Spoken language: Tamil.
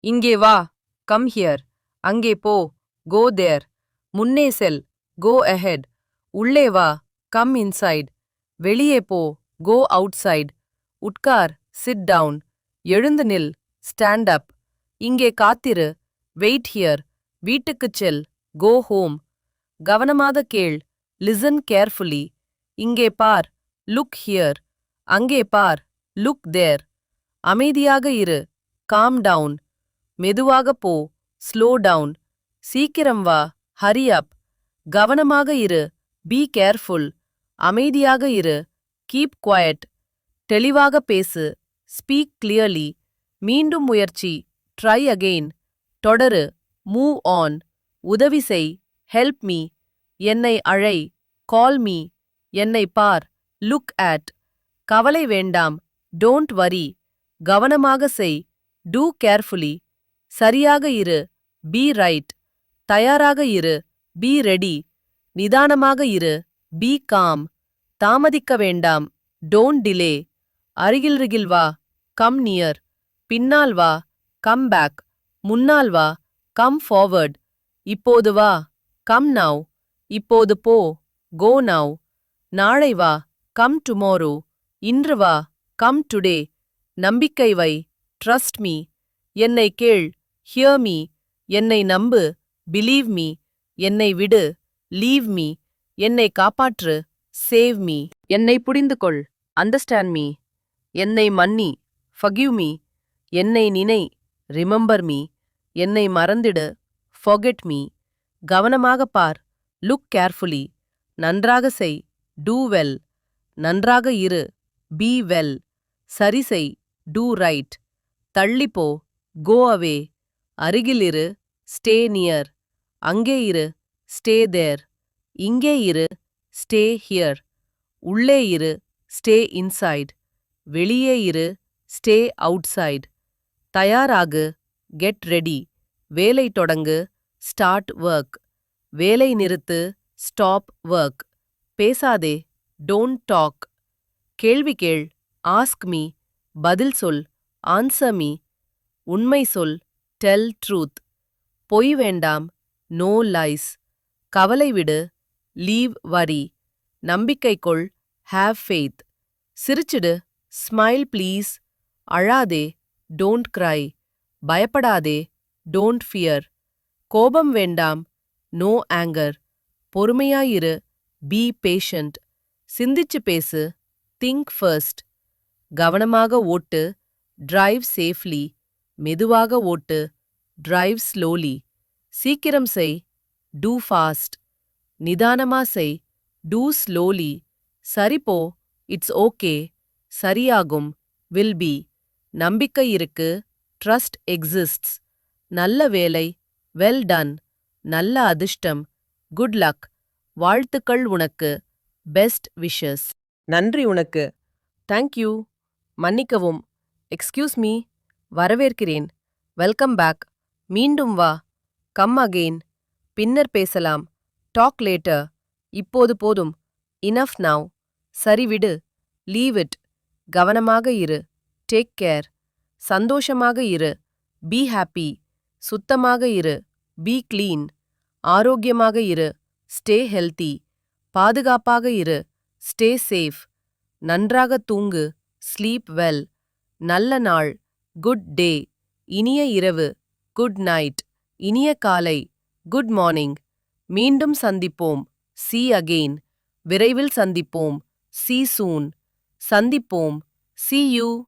இங்கே வா, கம் ஹியர். அங்கே போ, கோ தேர். முன்னே செல், கோ அஹெட். உள்ளே வா, கம் இன்சைட். வெளியே போ, கோ அவுட்சைட். உட்கார், சிட் டவுன். எழுந்து நில், ஸ்டாண்ட் அப். இங்கே காத்திரு, வெயிட் ஹியர். வீட்டுக்குச் செல், கோ ஹோம். கவனமாக கேள், லிசன் கேர்ஃபுல்லி. இங்கே பார், லுக் ஹியர். அங்கே பார், லுக் தேர். அமைதியாக இரு, காம் டவுன். மெதுவாக போ, ஸ்லோ டவுன். சீக்கிரம் வா, ஹரி அப். கவனமாக இரு, பி கேர்ஃபுல். அமைதியாக இரு, கீப் குவயட். தெளிவாக பேசு, ஸ்பீக் கிளியர்லி. மீண்டும் முயற்சி, ட்ரை அகெயின். தொடரு, மூவ் ஆன். உதவி செய், ஹெல்ப் மீ. என்னை அழை, கால் மீ. என்னை பார், லுக் அட். கவலை வேண்டாம், டோன்ட் வரி. கவனமாக செய், டூ கேர்ஃபுல்லி. சரியாக இரு, பி ரைட். தயாராக இரு, பி ரெடி. நிதானமாக இரு, பி காம். தாமதிக்க வேண்டாம், டோன்ட் டிலே. அருகில் வா, கம் நியர். பின்னால் வா, கம் பேக். முன்னால் வா, கம் ஃபார்வர்ட். இப்போது வா, கம் நவ். இப்போது போ, கோ நவ். நாளை வா, கம் டுமாரோ. இன்று வா, கம் டுடே. நம்பிக்கை வை, ட்ரஸ்ட் மீ. என்னை கேள், ஹியர் மீ. என்னை நம்பு, பிலீவ் மீ. என்னை விடு, லீவ் மீ. என்னை காப்பாற்று, சேவ் மீ. என்னை புரிந்து கொள், அண்டர்ஸ்டாண்ட் மீ. என்னை மன்னி, ஃபர்கிவ் மீ. என்னை நினை, ரிமெம்பர் மீ. என்னை மறந்திடு, ஃபர்கெட் மீ. கவனமாக பார், லுக் கேர்ஃபுல்லி. நன்றாக செய், டூ வெல். நன்றாக இரு, பி வெல். சரி செய், டூ ரைட். தள்ளிப்போ, கோ அவே. அருகில் இரு, ஸ்டே நியர். அங்கே இரு, ஸ்டே தேர். இங்கே இரு, ஸ்டே ஹியர். உள்ளே இரு, ஸ்டே இன்சைட். வெளியே இரு, ஸ்டே அவுட்சைட். தயாராகு, கெட் ரெடி. வேலை தொடங்கு, ஸ்டார்ட் ஒர்க். வேலை நிறுத்து, ஸ்டாப் ஒர்க். பேசாதே, டோன்ட் டாக். கேள்வி கேள், ஆஸ்க் மீ. பதில் சொல், ஆன்சர் மீ. உண்மை சொல், டெல் ட்ரூத். பொய் வேண்டாம், நோ லைஸ். கவலை விடு, லீவ் வரி. நம்பிக்கை கொள், ஹேவ் ஃபெய்த். சிரிச்சிடு, ஸ்மைல் ப்ளீஸ். அழாதே, டோன்ட் கிரை. பயப்படாதே, டோன்ட் ஃபியர். கோபம் வேண்டாம், நோ ஆங்கர். பொறுமையாயிரு, பி பேஷண்ட். சிந்திச்சு பேசு, திங்க் ஃபர்ஸ்ட். கவனமாக ஓட்டு, டிரைவ் சேஃப்லி. மெதுவாக ஓட்டு, டிரைவ் ஸ்லோலி. சீக்கிரம் செய், டூ ஃபாஸ்ட். நிதானமா செய், டூ ஸ்லோலி. சரிபோ, இட்ஸ் ஓகே. சரியாகும், வில் பி. நம்பிக்கை இருக்கு, ட்ரஸ்ட் எக்ஸிஸ்ட்ஸ். நல்ல வேலை, வெல் டன். நல்ல அதிர்ஷ்டம், குட் லக். வாழ்த்துக்கள் உனக்கு, பெஸ்ட் விஷஸ். நன்றி உனக்கு, தேங்க்யூ. மன்னிக்கவும், எக்ஸ்கியூஸ் மீ. வரவேற்கிறேன், வெல்கம் பேக். மீண்டும் வா, கம் அகெயின். பின்னர் பேசலாம், டாக் லேட்டர். இப்போது போதும், இனஃப் நவ். சரி விடு, லீவ் இட். கவனமாக இரு, டேக் கேர். சந்தோஷமாக இரு, பி ஹாப்பி. சுத்தமாக இரு, பி கிளீன். ஆரோக்கியமாக இரு, ஸ்டே ஹெல்தி. பாதுகாப்பாக இரு, ஸ்டே சேஃப். நன்றாக தூங்கு, ஸ்லீப் வெல். நல்ல நாள், குட் டே. இனிய இரவு, குட் நைட். இனிய காலை, குட் மார்னிங். மீண்டும் சந்திப்போம், see again. விரைவில் சந்திப்போம், see soon. சந்திப்போம், see you.